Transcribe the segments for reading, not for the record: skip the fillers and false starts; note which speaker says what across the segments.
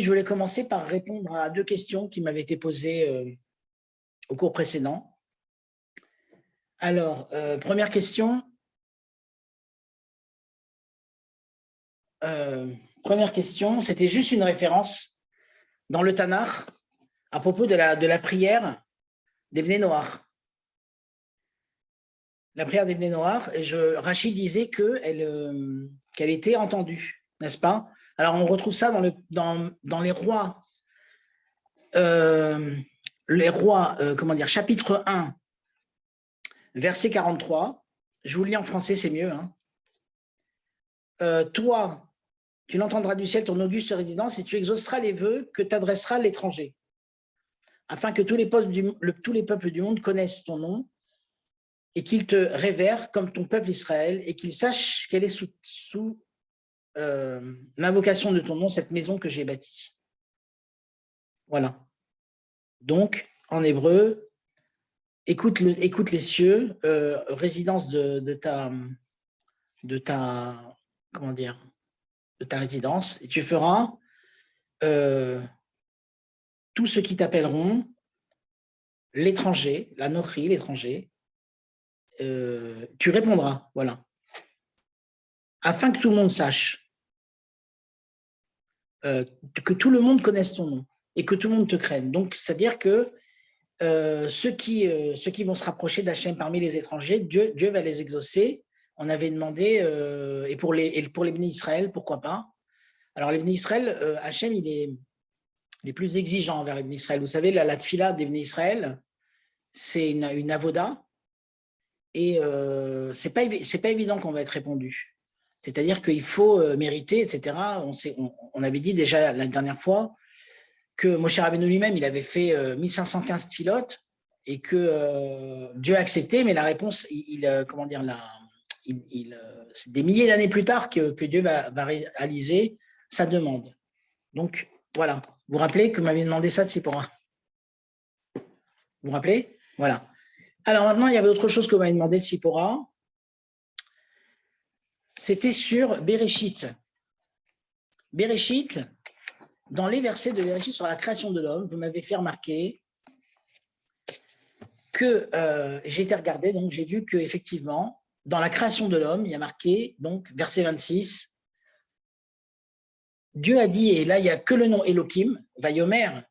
Speaker 1: Je voulais commencer par répondre à deux questions qui m'avaient été posées au cours précédent. Alors, première question. C'était juste une référence dans le Tanakh à propos de la prière des Bnei Noach. La prière des Bnei Noach, Rachid disait qu'elle était entendue, n'est-ce pas? Alors, on retrouve ça dans les rois. Comment dire, chapitre 1, verset 43. Je vous le lis en français, c'est mieux. Hein. Toi, tu l'entendras du ciel ton auguste résidence et tu exauceras les vœux que t'adressera l'étranger, afin que tous les peuples du monde connaissent ton nom et qu'ils te révèrent comme ton peuple Israël et qu'ils sachent quelle est sous l'invocation de ton nom cette maison que j'ai bâtie. Voilà. Donc, en hébreu, écoute les cieux, résidence de ta comment dire, de ta résidence, et tu feras tous ceux qui t'appelleront l'étranger, la nochi, l'étranger, tu répondras, voilà. Afin que tout le monde sache, que tout le monde connaisse ton nom et que tout le monde te craigne. Donc, c'est-à-dire que ceux qui vont se rapprocher d'Hachem parmi les étrangers, Dieu va les exaucer. On avait demandé, et pour les Bénis Israël, pourquoi pas. Alors, les Bénis Israël, Hachem, il est plus exigeant envers les Bénis Israël. Vous savez, la tfila des Bénis Israël, c'est une avoda, et c'est pas évident qu'on va être répondu. C'est-à-dire qu'il faut mériter, etc. On avait dit déjà la dernière fois que Moshe Rabbeinu lui-même, il avait fait 1515 tfilotes et que Dieu a accepté, mais la réponse, comment dire, c'est des milliers d'années plus tard que Dieu va réaliser sa demande. Donc, voilà. Vous vous rappelez que vous m'aviez demandé ça de Sipora? Vous vous rappelez? Voilà. Alors maintenant, il y avait autre chose que vous m'avez demandé de Sipora. C'était sur Bereshit. Bereshit, dans les versets de Bereshit sur la création de l'homme, vous m'avez fait remarquer que j'ai été regardé, donc j'ai vu qu'effectivement, dans la création de l'homme, il y a marqué, donc verset 26, Dieu a dit, et là il n'y a que le nom Elohim, Vayomer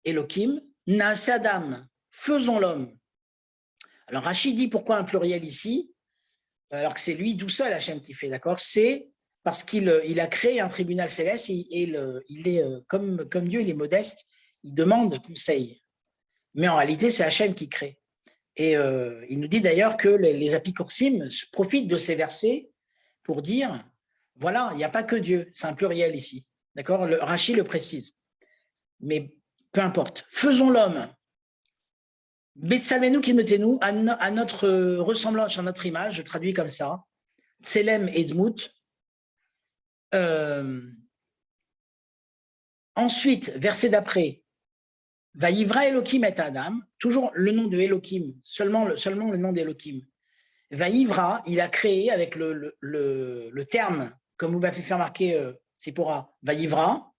Speaker 1: Elohim, Naase Adam, faisons l'homme. Alors Rachid dit pourquoi un pluriel ici, alors que c'est lui tout seul Hachem qui fait, d'accord? C'est parce qu'il a créé un tribunal céleste et il est, comme Dieu, il est modeste, il demande conseil. Mais en réalité, c'est Hachem qui crée. Et il nous dit d'ailleurs que les apicorsim profitent de ces versets pour dire, voilà, il n'y a pas que Dieu, c'est un pluriel ici. D'accord? Rachid le précise. Mais peu importe. Faisons l'homme. Betsalmenu kimetenu, à notre ressemblance, à notre image, je traduis comme ça. Tselem et Dmout. Ensuite, verset d'après, Vaïvra Elohim et Adam, toujours le nom de Elohim, seulement le nom d'Elohim. Vaïvra, il a créé avec le terme, comme vous m'avez fait remarquer, c'est pour Vaïvra,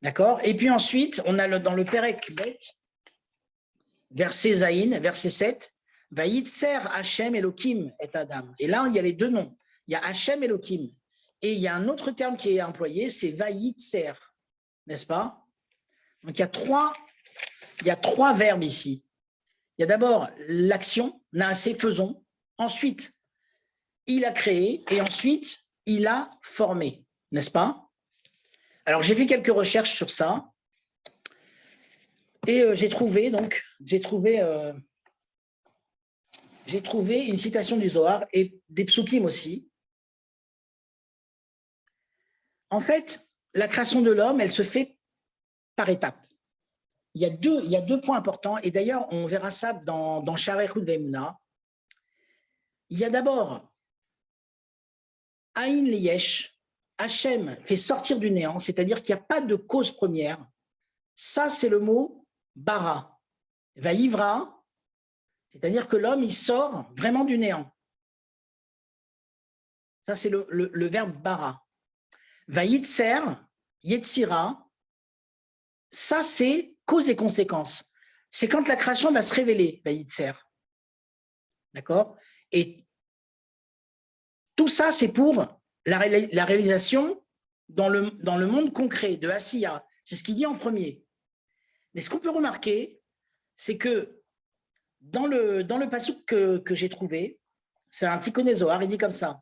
Speaker 1: d'accord? Et puis ensuite, on a dans le Perek Bet, verset Zaïn, verset 7, Vaïtser Hachem Elohim et Adam. Et là, il y a les deux noms. Il y a Hachem Elohim. Et il y a un autre terme qui est employé, c'est Vaïtser, n'est-ce pas? Donc, il y a trois verbes ici. Il y a d'abord l'action, Naasé, faisons. Ensuite, il a créé et ensuite, il a formé, n'est-ce pas? Alors, j'ai fait quelques recherches sur ça et j'ai trouvé une citation du Zohar et des psukim aussi. En fait, la création de l'homme, elle se fait par étapes. Il y a deux points importants, et d'ailleurs, on verra ça dans Sharei Chut Ve'emuna. Il y a d'abord Aïn Liyesh, Hachem fait sortir du néant, c'est-à-dire qu'il n'y a pas de cause première. Ça, c'est le mot bara. Vaïvra, c'est-à-dire que l'homme, il sort vraiment du néant. Ça, c'est le verbe bara. Vaïtser, Yetzira, Ça, c'est cause et conséquence. C'est quand la création va se révéler, Yitzer. D'accord? Et tout ça, c'est pour la réalisation dans le monde concret de Asiya. C'est ce qu'il dit en premier. Mais ce qu'on peut remarquer, c'est que dans le passouk que j'ai trouvé, c'est un Tikkuné Zohar, il dit comme ça.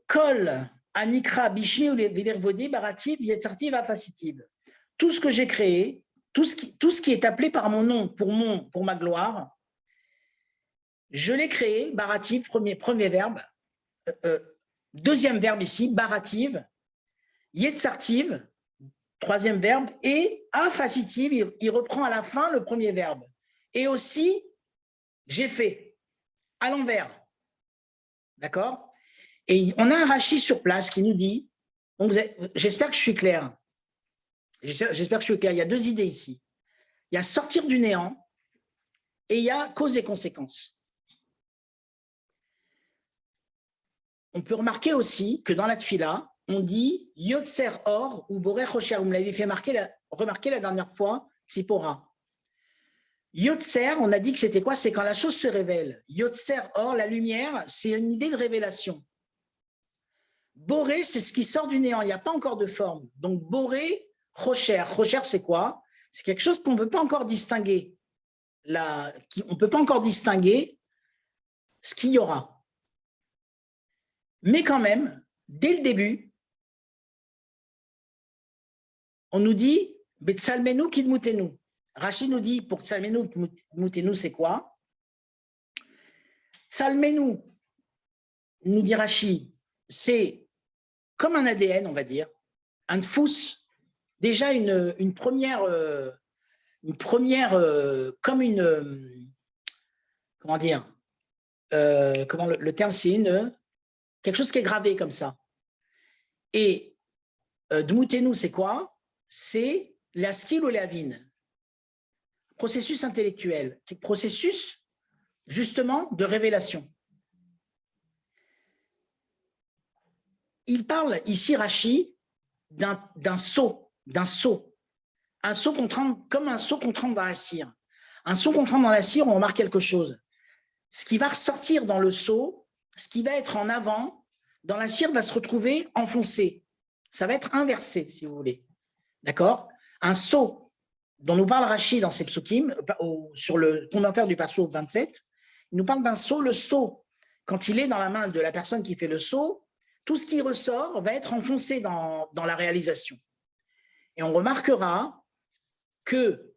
Speaker 1: Kol anikra bishmi ou vilervodi barativ yetzartiv afasitiv. Tout ce que j'ai créé, tout ce qui est appelé par mon nom pour ma gloire, je l'ai créé, barativ, premier verbe, deuxième verbe ici, barativ, yetzartiv, troisième verbe, et afasitiv, il reprend à la fin le premier verbe. Et aussi, j'ai fait, à l'envers. D'accord? Et on a un Rashi sur place qui nous dit, j'espère que je suis clair, j'espère que je suis clair, il y a deux idées ici. Il y a sortir du néant et il y a cause et conséquence. On peut remarquer aussi que dans la tfila, on dit Yotzer Or ou Boré Rocher. Vous me l'avez fait remarquer la dernière fois, Tzipora. Yotzer, on a dit que c'était quoi? C'est quand la chose se révèle. Yotzer Or, la lumière, c'est une idée de révélation. Boré, c'est ce qui sort du néant, il n'y a pas encore de forme. Donc Boré, Rocher. Rocher, c'est quoi? C'est quelque chose qu'on ne peut pas encore distinguer. On ne peut pas encore distinguer ce qu'il y aura. Mais quand même, dès le début, on nous dit Betsalmenu kidmutenu. Rachid nous dit pour Tsalmenu kidmutenu, c'est quoi? Tsalmenu, nous dit Rachid, c'est comme un ADN, on va dire, un fous, déjà une première, comme une, comment dire, comment le terme, c'est quelque chose qui est gravé comme ça. Et Dmutenu, c'est quoi? C'est la skill ou la vine. Processus intellectuel, processus justement de révélation. Il parle ici, Rachi, d'un seau, un seau qu'on trempe, comme un seau qu'on trempe dans la cire. Un seau qu'on trempe dans la cire, on remarque quelque chose. Ce qui va ressortir dans le seau, ce qui va être en avant, dans la cire va se retrouver enfoncé. Ça va être inversé, si vous voulez. D'accord? Un seau dont nous parle Rachi dans ses psukim, sur le commentaire du Passouk 27, il nous parle d'un seau. Le seau, quand il est dans la main de la personne qui fait le seau, tout ce qui ressort va être enfoncé dans la réalisation. Et on remarquera que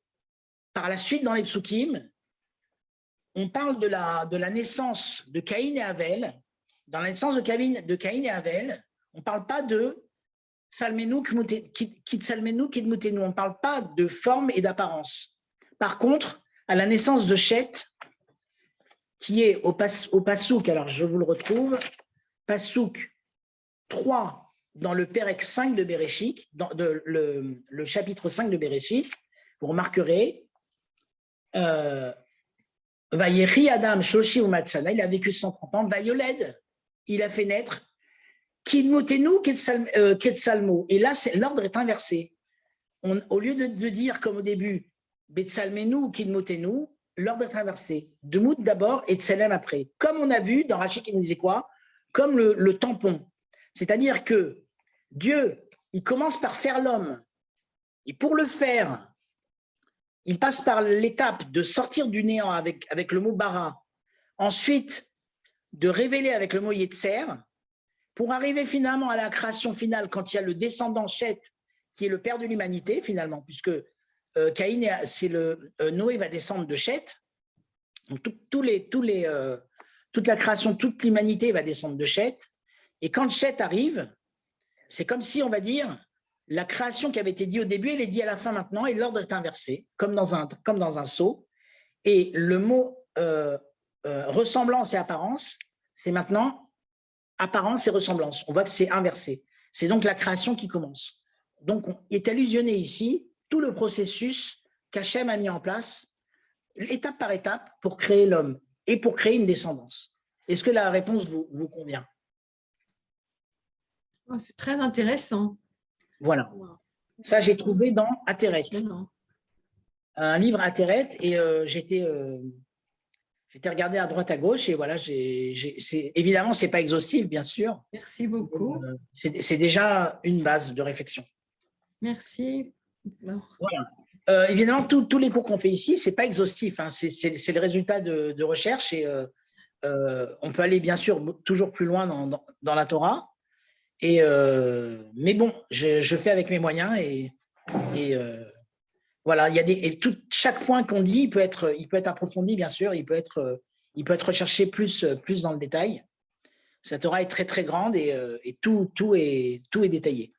Speaker 1: par la suite, dans les psukim, on parle de la naissance de Caïn et Avel. Dans la naissance de Caïn et Avel, on ne parle pas de Salmenu kidmutenu, on ne parle pas de forme et d'apparence. Par contre, à la naissance de Shet, qui est au Passouk, alors je vous le retrouve, Passouk 3 dans le Pérec 5 de Bereshit, dans le chapitre 5 de Bereshit, vous remarquerez Vayechi Adam Shoshi ou Matshana, il a vécu 130 ans, Vayoled, il a fait naître Kidmutenu Ketsalmo. Et là, l'ordre est inversé. Au lieu de dire comme au début Betsalmenu Kidmutenu, l'ordre est inversé. Dmout d'abord et Tselem après. Comme on a vu dans Rashi qui nous disait quoi? Comme le tampon. C'est-à-dire que Dieu, il commence par faire l'homme. Et pour le faire, il passe par l'étape de sortir du néant avec le mot bara. Ensuite, de révéler avec le mot Yetzer, pour arriver finalement à la création finale quand il y a le descendant Shet, qui est le père de l'humanité finalement, puisque Caïn, Noé va descendre de Shet. Donc toute la création, toute l'humanité va descendre de Shet. Et quand Shet arrive, c'est comme si, on va dire, la création qui avait été dit au début, elle est dit à la fin maintenant, et l'ordre est inversé, comme dans un seau. Et le mot ressemblance et apparence, c'est maintenant apparence et ressemblance. On voit que c'est inversé. C'est donc la création qui commence. Donc, est allusionné ici tout le processus qu'Hachem a mis en place, étape par étape, pour créer l'homme et pour créer une descendance. Est-ce que la réponse vous convient?
Speaker 2: C'est très intéressant.
Speaker 1: Voilà. Ça, j'ai trouvé dans Athéret,
Speaker 2: Passionnant.
Speaker 1: un livre Athéret, et j'étais regardé à droite, à gauche, et voilà, évidemment, ce n'est pas exhaustif, bien sûr.
Speaker 2: Merci beaucoup.
Speaker 1: C'est déjà une base de réflexion.
Speaker 2: Merci.
Speaker 1: Voilà. Évidemment, tous les cours qu'on fait ici, ce n'est pas exhaustif, hein, c'est le résultat de recherche, et on peut aller bien sûr toujours plus loin dans la Torah, mais bon, je fais avec mes moyens, et voilà, chaque point qu'on dit, il peut être approfondi, bien sûr, il peut être recherché plus dans le détail. Cette Torah est très très grande, et tout est détaillé.